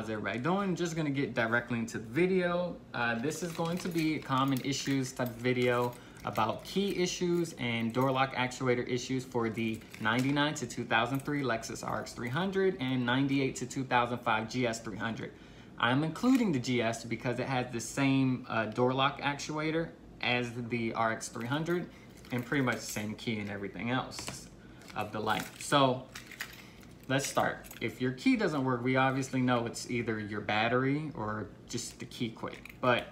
how's everybody doing? Just gonna get directly into the video. This is going to be a common issues type of video about key issues and door lock actuator issues for the 99 to 2003 Lexus RX300 and 98 to 2005 GS300. I'm including the GS because it has the same door lock actuator as the RX300 and pretty much the same key and everything else of the like. So let's start. If your key doesn't work, we obviously know it's either your battery or just the key quit. But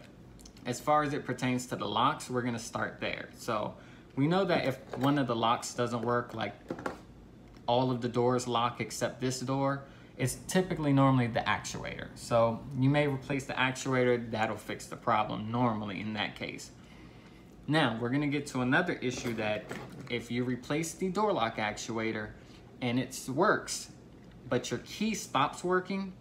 as far as it pertains to the locks, we're gonna start there. So we know that if one of the locks doesn't work, like all of the doors lock except this door, it's typically normally the actuator. So you may replace the actuator, that'll fix the problem normally in that case. Now we're gonna get to another issue that if you replace the door lock actuator and it works, but your key stops working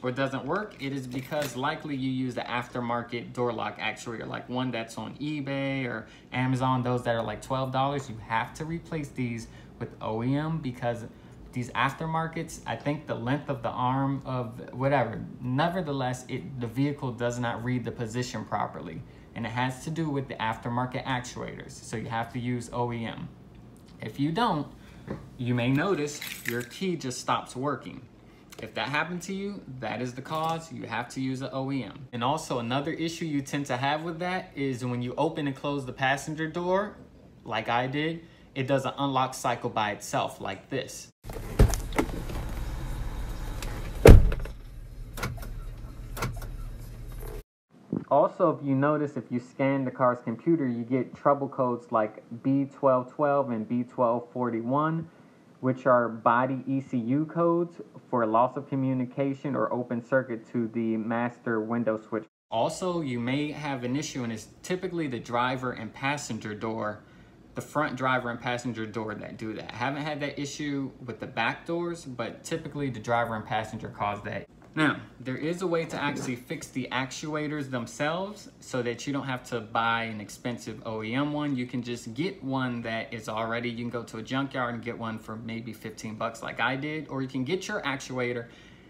or doesn't work, it is because likely you use the aftermarket door lock actuator, like one that's on eBay or Amazon, those that are like $12. You have to replace these with OEM because these aftermarkets, I think the length of the arm of whatever, nevertheless, the vehicle does not read the position properly. And it has to do with the aftermarket actuators. So you have to use OEM. If you don't, you may notice your key just stops working. If that happened to you, that is the cause. You have to use an OEM. And also another issue you tend to have with that is when you open and close the passenger door, like I did, it does an unlock cycle by itself like this. Also, if you notice, if you scan the car's computer, you get trouble codes like B1212 and B1241, which are body ECU codes for loss of communication or open circuit to the master window switch. Also, you may have an issue, and it's typically the driver and passenger door, the front driver and passenger door that do that. I haven't had that issue with the back doors, but typically the driver and passenger cause that. Now, there is a way to actually fix the actuators themselves so that you don't have to buy an expensive OEM one. You can just get one that is already, you can go to a junkyard and get one for maybe 15 bucks like I did, or you can get your actuator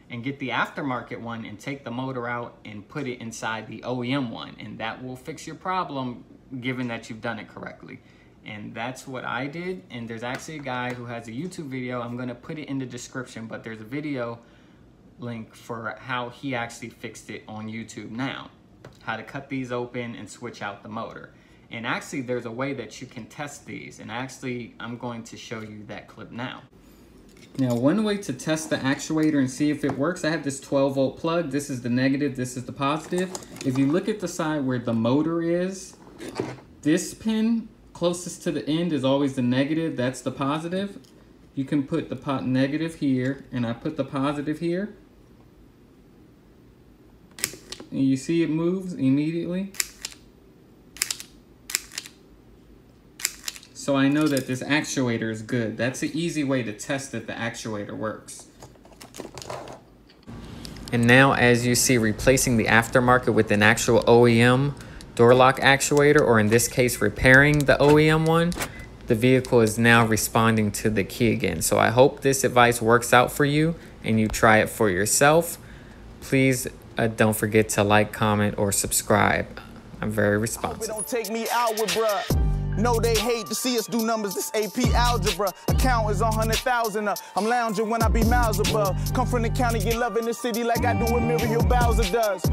and get the aftermarket one and take the motor out and put it inside the OEM one, and that will fix your problem given that you've done it correctly. And that's what I did, and there's actually a guy who has a YouTube video. I'm gonna put it in the description, but there's a video link for how he actually fixed it on YouTube now. How to cut these open and switch out the motor. And actually there's a way that you can test these, and actually I'm going to show you that clip now. Now, one way to test the actuator and see if it works, I have this 12-volt plug. This is the negative, this is the positive. If you look at the side where the motor is, this pin closest to the end is always the negative, that's the positive. You can put the negative here, and I put the positive here. And you see it moves immediately. So I know that this actuator is good. That's an easy way to test that the actuator works. And now, as you see, replacing the aftermarket with an actual OEM door lock actuator, or in this case, repairing the OEM one, the vehicle is now responding to the key again. So I hope this advice works out for you and you try it for yourself. Please don't forget to like, comment, or subscribe. I'm very responsive. Don't take me out with bruh. No, they hate to see us do numbers. This AP algebra. Account is 100,000 up. I'm lounging when I be miles above. Come from the county, get love in the city like I do what Muriel Bowser does.